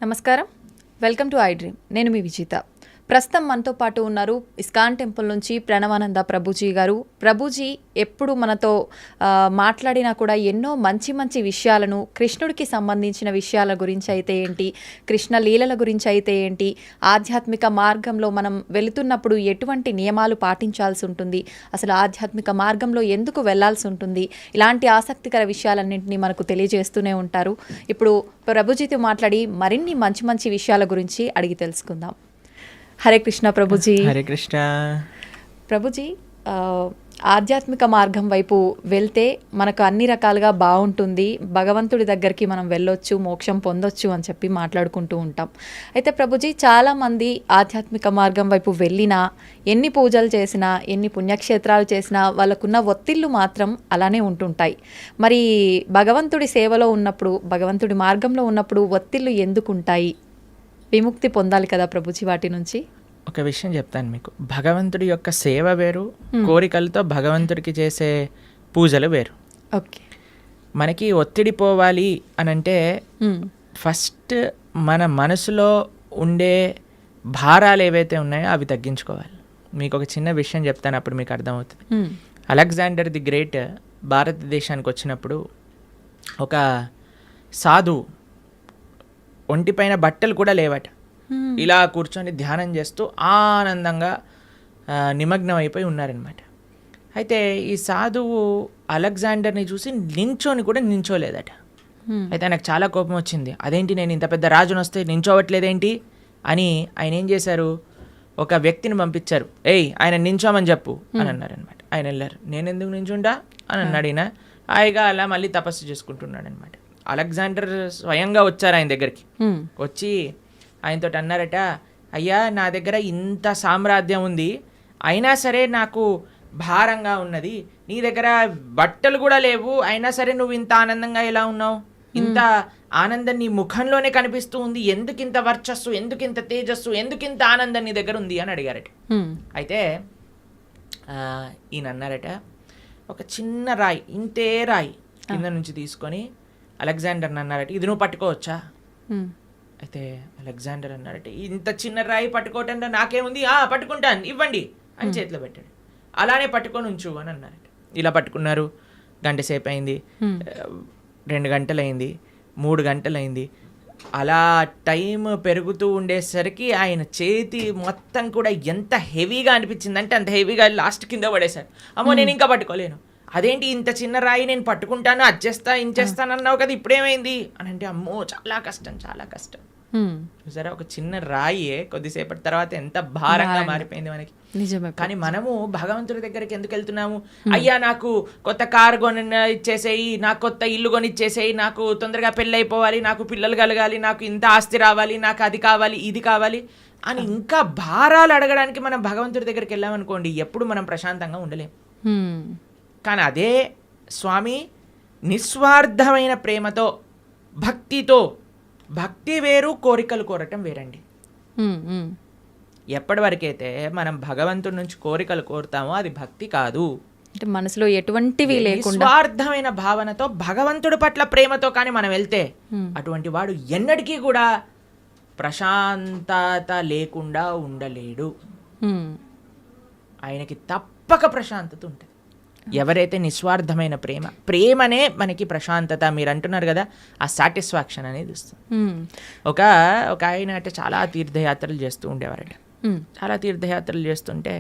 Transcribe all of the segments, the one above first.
నమస్కారం, welcome to I dream. నేను మీ విజిత. ప్రస్తుతం మనతో పాటు ఉన్నారు ఇస్కాన్ టెంపుల్ నుంచి ప్రణవానంద ప్రభుజీ గారు. ప్రభుజీ ఎప్పుడు మనతో మాట్లాడినా కూడా ఎన్నో మంచి మంచి విషయాలను, కృష్ణుడికి సంబంధించిన విషయాల గురించి అయితే ఏంటి, కృష్ణ లీలల గురించి అయితే ఏంటి, ఆధ్యాత్మిక మార్గంలో మనం వెళుతున్నప్పుడు ఎటువంటి నియమాలు పాటించాల్సి ఉంటుంది, అసలు ఆధ్యాత్మిక మార్గంలో ఎందుకు వెళ్లాల్సి ఉంటుంది, ఇలాంటి ఆసక్తికర విషయాలన్నింటినీ మనకు తెలియజేస్తూనే ఉంటారు. ఇప్పుడు ప్రభుజీతో మాట్లాడి మరిన్ని మంచి మంచి విషయాల గురించి అడిగి తెలుసుకుందాం. హరే కృష్ణ ప్రభుజీ. హరే కృష్ణ ప్రభుజీ. ఆధ్యాత్మిక మార్గం వైపు వెళ్తే మనకు అన్ని రకాలుగా బాగుంటుంది, భగవంతుడి దగ్గరికి మనం వెళ్ళొచ్చు, మోక్షం పొందొచ్చు అని చెప్పి మాట్లాడుకుంటూ ఉంటాం. అయితే ప్రభుజీ, చాలామంది ఆధ్యాత్మిక మార్గం వైపు వెళ్ళినా, ఎన్ని పూజలు చేసినా, ఎన్ని పుణ్యక్షేత్రాలు చేసినా వాళ్ళకున్న ఒత్తిళ్ళు మాత్రం అలానే ఉంటుంటాయి. మరి భగవంతుడి సేవలో ఉన్నప్పుడు, భగవంతుడి మార్గంలో ఉన్నప్పుడు ఒత్తిళ్ళు ఎందుకు ఉంటాయి? విముక్తి పొందాలి కదా ప్రభుజీ వాటి నుంచి. ఒక విషయం చెప్తాను మీకు. భగవంతుడి యొక్క సేవ వేరు, కోరికలతో భగవంతుడికి చేసే పూజలు వేరు. ఓకే. మనకి ఒత్తిడి పోవాలి అని అంటే ఫస్ట్ మన మనసులో ఉండే భారాలు ఏవైతే ఉన్నాయో అవి తగ్గించుకోవాలి. మీకు ఒక చిన్న విషయం చెప్తాను, అప్పుడు మీకు అర్థమవుతుంది. అలెగ్జాండర్ ది గ్రేట్ భారతదేశానికి వచ్చినప్పుడు ఒక సాధువు ఒంటిపైన బట్టలు కూడా లేవట, ఇలా కూర్చొని ధ్యానం చేస్తూ ఆనందంగా నిమగ్నం అయిపోయి ఉన్నారనమాట. అయితే ఈ సాధువు అలెగ్జాండర్ని చూసి నించోని కూడా నించోలేదట. అయితే ఆయనకు చాలా కోపం వచ్చింది. అదేంటి, నేను ఇంత పెద్ద రాజును వస్తే నించోవట్లేదేంటి అని ఆయన ఏం చేశారు, ఒక వ్యక్తిని పంపించారు. ఆయన నించోమని చెప్పు అని అన్నారనమాట. ఆయన వెళ్ళారు. నేను ఎందుకు నించుంటా అని అన్నాడు. ఈయన హాయిగా అలా మళ్ళీ తపస్సు చేసుకుంటున్నాడు అనమాట. అలెగ్జాండర్ స్వయంగా వచ్చారు ఆయన దగ్గరికి. వచ్చి ఆయనతో అన్నారట, అయ్యా నా దగ్గర ఇంత సామ్రాజ్యం ఉంది, అయినా సరే నాకు భారంగా ఉన్నది, నీ దగ్గర బట్టలు కూడా లేవు, అయినా సరే నువ్వు ఇంత ఆనందంగా ఎలా ఉన్నావు, ఇంత ఆనందం నీ ముఖంలోనే కనిపిస్తూ ఉంది, ఎందుకింత వర్చస్సు, ఎందుకింత తేజస్సు, ఎందుకింత ఆనందం నీ దగ్గర ఉంది అని అడిగారట. అయితే ఈయన అన్నారట, ఒక చిన్న రాయి, ఇంతే రాయి కింద నుంచి తీసుకొని అలెగ్జాండర్ అన్నారట, ఇది నువ్వు పట్టుకోవచ్చా? అయితే అలెగ్జాండర్ అన్నారట, ఇంత చిన్న రాయి పట్టుకోవటంటే నాకేముంది, పట్టుకుంటాను, ఇవ్వండి అని చేతిలో పెట్టాడు. అలానే పట్టుకొని ఉంచు అని అన్నారట. ఇలా పట్టుకున్నారు. గంట సేపు అయింది, 2 గంటలైంది, 3 గంటలైంది. అలా టైం పెరుగుతూ ఉండేసరికి ఆయన చేతి మొత్తం కూడా ఎంత హెవీగా అనిపించిందంటే అంత హెవీగా లాస్ట్ కింద పడేశారు. అమ్మో నేను ఇంకా పట్టుకోలేను, అదేంటి ఇంత చిన్న రాయి నేను పట్టుకుంటాను, అచ్చేస్తా ఇంచేస్తాను అన్నావు కదా, ఇప్పుడేమైంది అని అంటే, అమ్మో చాలా కష్టం, చాలా కష్టం. సరే, ఒక చిన్న రాయే కొద్దిసేపటి తర్వాత ఎంత భారంగా మారిపోయింది మనకి. కానీ మనము భగవంతుడి దగ్గరికి ఎందుకు వెళ్తున్నాము? అయ్యా నాకు కొత్త కారు కొని ఇచ్చేసేయి, నాకు కొత్త ఇల్లు కొని ఇచ్చేసేయి, నాకు తొందరగా పెళ్ళి అయిపోవాలి, నాకు పిల్లలు కలగాలి, నాకు ఇంత ఆస్తి రావాలి, నాకు అది కావాలి, ఇది కావాలి అని ఇంకా భారాలు అడగడానికి మనం భగవంతుడి దగ్గరికి వెళ్ళామనుకోండి, ఎప్పుడు మనం ప్రశాంతంగా ఉండలేం. కానీ అదే స్వామి నిస్వార్థమైన ప్రేమతో, భక్తితో, భక్తి వేరు, కోరికలు కోరటం వేరండి. ఎప్పటి వరకైతే మనం భగవంతుడి నుంచి కోరికలు కోరుతామో అది భక్తి కాదు. అంటే మనసులో ఎటువంటివి లేకుండా నిస్వార్థమైన భావనతో, భగవంతుడి పట్ల ప్రేమతో కానీ మనం వెళ్తే అటువంటి వాడు ఎన్నటికీ కూడా ప్రశాంతత లేకుండా ఉండలేడు. ఆయనకి తప్పక ప్రశాంతత ఉంటుంది. ఎవరైతే నిస్వార్థమైన ప్రేమనే మనకి ప్రశాంతత, మీరు అంటున్నారు కదా, ఆ సాటిస్ఫాక్షన్ అనేది ఇస్తుంది. ఒక ఆయన అంటే చాలా తీర్థయాత్రలు చేస్తూ ఉండేవారట. చాలా తీర్థయాత్రలు చేస్తుంటే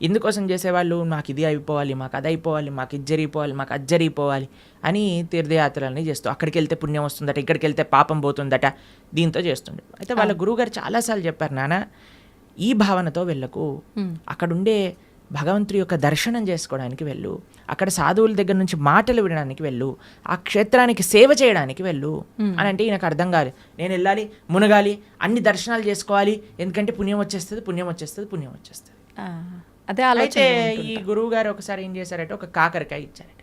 ఎందుకోసం చేసేవాళ్ళు, మాకు ఇది అయిపోవాలి, మాకు అది అయిపోవాలి, మాకు ఇది జరిగిపోవాలి, మాకు అది జరిగిపోవాలి అని తీర్థయాత్రలని చేస్తూ, అక్కడికి వెళ్తే పుణ్యం వస్తుందట, ఇక్కడికి వెళ్తే పాపం పోతుందట, దీంతో చేస్తుండే. అయితే వాళ్ళ గురువుగారు చాలాసార్లు చెప్పారు, నాన్న ఈ భావనతో వెళ్ళకు, అక్కడుండే భగవంతుడి యొక్క దర్శనం చేసుకోవడానికి వెళ్ళు, అక్కడ సాధువుల దగ్గర నుంచి మాటలు వినడానికి వెళ్ళు, ఆ క్షేత్రానికి సేవ చేయడానికి వెళ్ళు అని అంటే ఈయనకు అర్థం కాదు. నేను వెళ్ళాలి, మునగాలి, అన్ని దర్శనాలు చేసుకోవాలి, ఎందుకంటే పుణ్యం వచ్చేస్తుంది, పుణ్యం వచ్చేస్తుంది, పుణ్యం వచ్చేస్తుంది. అయితే ఈ గురువు గారు ఒకసారి ఏం చేశారంటే, ఒక కాకరకాయ ఇచ్చారట.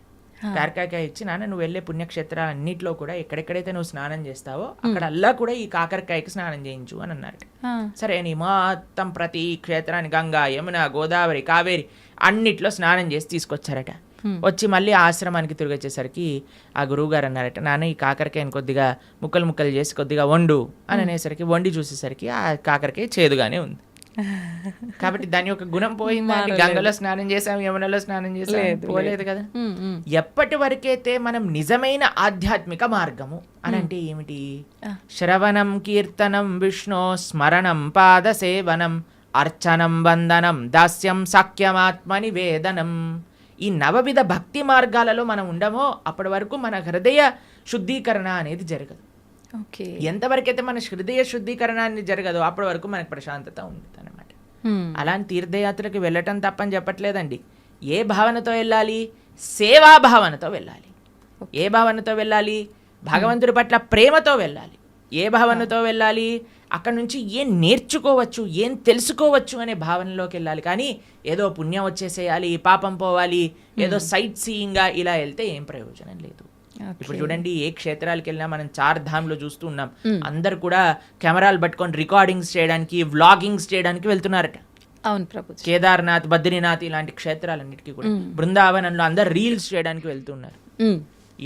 కాకరకాయ ఇచ్చి, నాన్న నువ్వు వెళ్ళే పుణ్యక్షేత్రాలు అన్నింటిలో కూడా ఎక్కడెక్కడైతే నువ్వు స్నానం చేస్తావో అక్కడ అల్లా కూడా ఈ కాకరకాయకి స్నానం చేయించు అని అన్నారట. సరే అని మొత్తం ప్రతి క్షేత్రాన్ని గంగా, యమున, గోదావరి, కావేరి అన్నిట్లో స్నానం చేసి తీసుకొచ్చారట. వచ్చి మళ్ళీ ఆశ్రమానికి తిరిగి వచ్చేసరికి ఆ గురువు గారు అన్నారట, నాన్న ఈ కాకరకాయని కొద్దిగా ముక్కలు ముక్కలు చేసి కొద్దిగా వండు అని అనేసరికి వండి చూసేసరికి ఆ కాకరకాయ చేదుగానే ఉంది. కాబట్టి దాని యొక్క గుణం పోయిందా? గంగలో స్నానం చేసాం, యమునలో స్నానం చేసాం, పోలేదు కదా. ఎప్పటి వరకైతే మనం నిజమైన ఆధ్యాత్మిక మార్గము అని అంటే ఏమిటి? శ్రవణం కీర్తనం విష్ణు స్మరణం పాద సేవనం అర్చనం వందనం దాస్యం సాఖ్యమాత్మ నివేదనం. ఈ నవవిధ భక్తి మార్గాలలో మనం ఉండమో అప్పటి వరకు మన హృదయ శుద్ధీకరణ అనేది జరగదు. ఎంతవరకైతే మన హృదయ శుద్ధీకరణ అనేది జరగదో అప్పటి వరకు మనకు ప్రశాంతత ఉంటుంది అనమాట. అలాంటి తీర్థయాత్రలకు వెళ్ళటం తప్పని చెప్పట్లేదండి. ఏ భావనతో వెళ్ళాలి? సేవా భావనతో వెళ్ళాలి. ఏ భావనతో వెళ్ళాలి? భగవంతుడి పట్ల ప్రేమతో వెళ్ళాలి. ఏ భావనతో వెళ్ళాలి? అక్కడ నుంచి ఏం నేర్చుకోవచ్చు, ఏం తెలుసుకోవచ్చు అనే భావనలోకి వెళ్ళాలి. కానీ ఏదో పుణ్యం వచ్చేసేయాలి, పాపం పోవాలి, ఏదో సైట్ సీయింగ్గా ఇలా వెళ్తే ఏం ప్రయోజనం లేదు. ఇప్పుడు చూడండి, ఏ క్షేత్రాలకు వెళ్ళినా మనం 4 ధామ్లో చూస్తూ ఉన్నాం. అందరు కూడా కెమెరాలు పట్టుకొని రికార్డింగ్స్ చేయడానికి, వ్లాగింగ్స్ చేయడానికి వెళ్తున్నారట. అవును ప్రభుజీ. కేదార్నాథ్, బద్రీనాథ్ ఇలాంటి క్షేత్రాలన్నిటికీ కూడా బృందావనంలో అందరు రీల్స్ చేయడానికి వెళ్తున్నారు.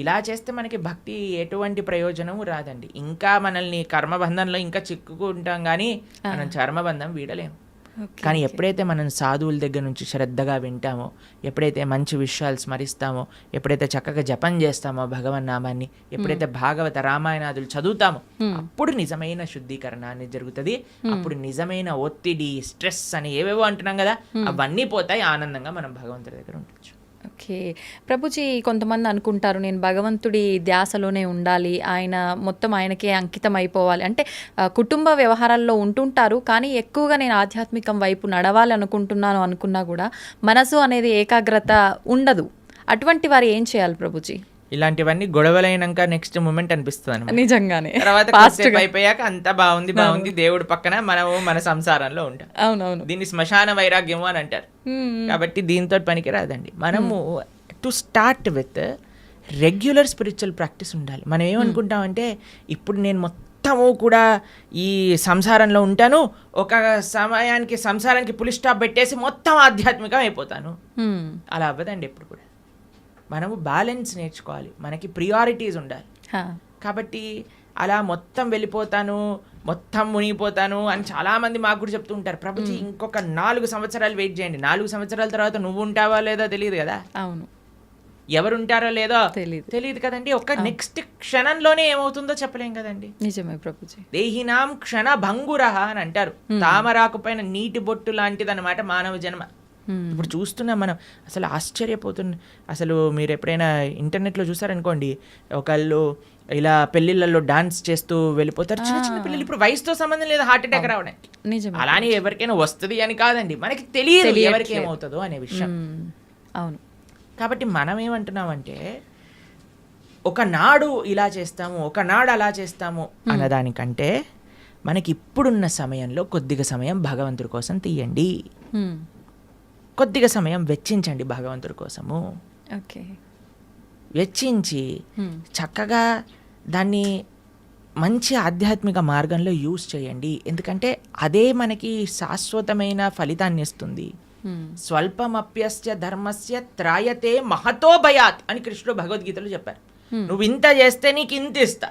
ఇలా చేస్తే మనకి భక్తి ఎటువంటి ప్రయోజనం రాదండి. ఇంకా మనల్ని కర్మబంధంలో ఇంకా చిక్కుకుంటాం, కానీ మనం చర్మబంధం వీడలేము. కానీ ఎప్పుడైతే మనం సాధువుల దగ్గర నుంచి శ్రద్ధగా వింటామో, ఎప్పుడైతే మంచి విషయాలు స్మరిస్తామో, ఎప్పుడైతే చక్కగా జపం చేస్తామో భగవన్నామాన్ని, ఎప్పుడైతే భాగవత రామాయణాదులు చదువుతామో అప్పుడు నిజమైన శుద్ధీకరణ అనేది జరుగుతుంది. అప్పుడు నిజమైన ఒత్తిడి, స్ట్రెస్ అని ఏవేవో అంటున్నాం కదా, అవన్నీ పోతాయి. ఆనందంగా మనం భగవంతుడి దగ్గర ఉండొచ్చు. ఓకే ప్రభుజీ, కొంతమంది అనుకుంటారు నేను భగవంతుడి ధ్యాసలోనే ఉండాలి, ఆయన మొత్తం ఆయనకే అంకితం అయిపోవాలి అంటే కుటుంబ వ్యవహారాల్లో ఉంటుంటారు. కానీ ఎక్కువగా నేను ఆధ్యాత్మికం వైపు నడవాలి అనుకుంటున్నాను అనుకున్నా కూడా మనసు అనేది ఏకాగ్రత ఉండదు. అటువంటి వారు ఏం చేయాలి ప్రభుజీ? ఇలాంటివన్నీ గొడవలైనాక నెక్స్ట్ మూమెంట్ అనిపిస్తుంది నిజంగానే. తర్వాత అయిపోయాక అంతా బాగుంది దేవుడి పక్కన మనము మన సంసారంలో ఉంటాం. అవునవును. దీన్ని శ్మశాన వైరాగ్యము అని అంటారు. కాబట్టి దీంతో పనికి రాదండి. మనము to start with regular spiritual practice ఉండాలి. మనం ఏమనుకుంటామంటే ఇప్పుడు నేను మొత్తము కూడా ఈ సంసారంలో ఉంటాను, ఒక సమయానికి సంసారానికి పులి స్టాప్ పెట్టేసి మొత్తం ఆధ్యాత్మికం అయిపోతాను. అలా అవ్వదండి ఎప్పుడు కూడా. మనము బ్యాలెన్స్ నేర్చుకోవాలి, మనకి ప్రియారిటీస్ ఉండాలి. కాబట్టి అలా మొత్తం వెళ్ళిపోతాను, మొత్తం మునిగిపోతాను అని చాలామంది మాకు కూడా చెప్తూ ఉంటారు. ప్రభుజీ ఇంకొక 4 సంవత్సరాలు వెయిట్ చేయండి, 4 సంవత్సరాల తర్వాత నువ్వు ఉంటావా లేదో తెలియదు కదా. అవును, ఎవరు ఉంటారో లేదో తెలియదు కదండి. ఒక నెక్స్ట్ క్షణంలోనే ఏమవుతుందో చెప్పలేం కదండి. నిజమే ప్రభుజీ. దేహినాం క్షణ భంగురహ అని అంటారు. తామరాకు పైన నీటి బొట్టు లాంటిది అనమాట మానవ జన్మ. ఇప్పుడు చూస్తున్నాం మనం, అసలు ఆశ్చర్యపోతున్నాం. అసలు మీరు ఎప్పుడైనా ఇంటర్నెట్లో చూసారనుకోండి, ఒకళ్ళు ఇలా పెళ్లిళ్ళల్లో డాన్స్ చేస్తూ వెళ్ళిపోతారు. చిన్న చిన్న పిల్లలు, ఇప్పుడు వయసుతో సంబంధం లేదు హార్ట్ అటాక్ రావడానికి. అలానే ఎవరికైనా వస్తుంది అని కాదండి, మనకి తెలియదు ఎవరికి ఏమవుతుందో అనే విషయం. అవును. కాబట్టి మనం ఏమంటున్నామంటే ఒకనాడు ఇలా చేస్తాము, ఒకనాడు అలా చేస్తాము అన్నదానికంటే మనకి ఇప్పుడున్న సమయంలో కొద్దిగా సమయం భగవంతుడి కోసం తీయండి, కొద్దిగా సమయం వెచ్చించండి భగవంతుడి కోసము. ఓకే, వెచ్చించి చక్కగా దాన్ని మంచి ఆధ్యాత్మిక మార్గంలో యూజ్ చేయండి. ఎందుకంటే అదే మనకి శాశ్వతమైన ఫలితాన్ని ఇస్తుంది. స్వల్పమప్యస్య ధర్మస్య త్రాయతే మహతో భయాత్ అని కృష్ణుడు భగవద్గీతలో చెప్పారు. నువ్వు ఇంత చేస్తే నీకు ఇంత ఇస్తా,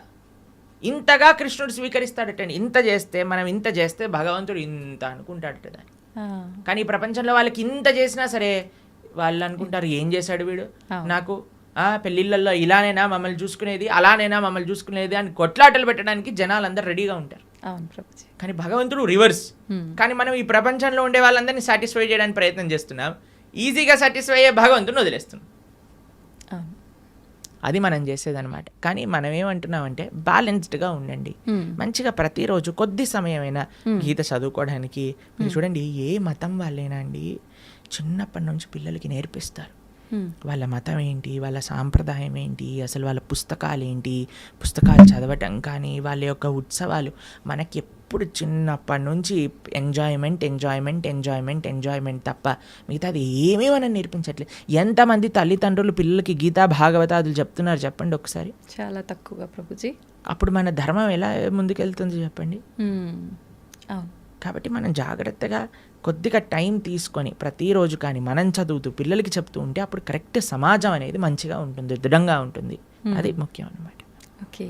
ఇంతగా కృష్ణుడు స్వీకరిస్తాడటండి. ఇంత చేస్తే, మనం ఇంత చేస్తే భగవంతుడు ఇంత అనుకుంటాడట దాన్ని. కానీ ఈ ప్రపంచంలో వాళ్ళకి ఇంత చేసినా సరే వాళ్ళు అనుకుంటారు ఏం చేశాడు వీడు నాకు, పెళ్ళిళ్ళల్లో ఇలానైనా మమ్మల్ని చూసుకునేది, అలానైనా మమ్మల్ని చూసుకునేది అని కొట్లాటలు పెట్టడానికి జనాలు అందరూ రెడీగా ఉంటారు. కానీ భగవంతుడు రివర్స్. కానీ మనం ఈ ప్రపంచంలో ఉండే వాళ్ళందరినీ సాటిస్ఫై చేయడానికి ప్రయత్నం చేస్తున్నాం, ఈజీగా సాటిస్ఫై అయ్యే భగవంతుని వదిలేస్తున్నాం. అది మనం చేసేదన్నమాట. కానీ మనం ఏమంటున్నామంటే బ్యాలెన్స్డ్గా ఉండండి. మంచిగా ప్రతిరోజు కొద్ది సమయమైనా గీత చదువుకోవడానికి. మీరు చూడండి, ఏ మతం వాళ్ళైనా అండి చిన్నప్పటి నుంచి పిల్లలకి నేర్పిస్తారు వాళ్ళ మతం ఏంటి, వాళ్ళ సాంప్రదాయం ఏంటి, అసలు వాళ్ళ పుస్తకాలు ఏంటి, పుస్తకాలు చదవటం కానీ వాళ్ళ యొక్క ఉత్సవాలు. మనకి ఎప్పుడు చిన్నప్పటి నుంచి ఎంజాయ్మెంట్ ఎంజాయ్మెంట్ ఎంజాయ్మెంట్ ఎంజాయ్మెంట్ తప్ప మిగతాది ఏమీ మనం నేర్పించట్లేదు. ఎంతమంది తల్లిదండ్రులు పిల్లలకి గీతా భాగవతాదులు చెప్తున్నారు చెప్పండి ఒకసారి? చాలా తక్కువగా ప్రభుజీ. అప్పుడు మన ధర్మం ఎలా ముందుకెళ్తుంది చెప్పండి. కాబట్టి మనం జాగ్రత్తగా కొద్దిగా టైం తీసుకొని ప్రతిరోజు కానీ మనం చదువుతూ పిల్లలకి చెప్తూ ఉంటే అప్పుడు కరెక్ట్ సమాజం అనేది మంచిగా ఉంటుంది, దృఢంగా ఉంటుంది. అది ముఖ్యం అన్నమాట. ఓకే,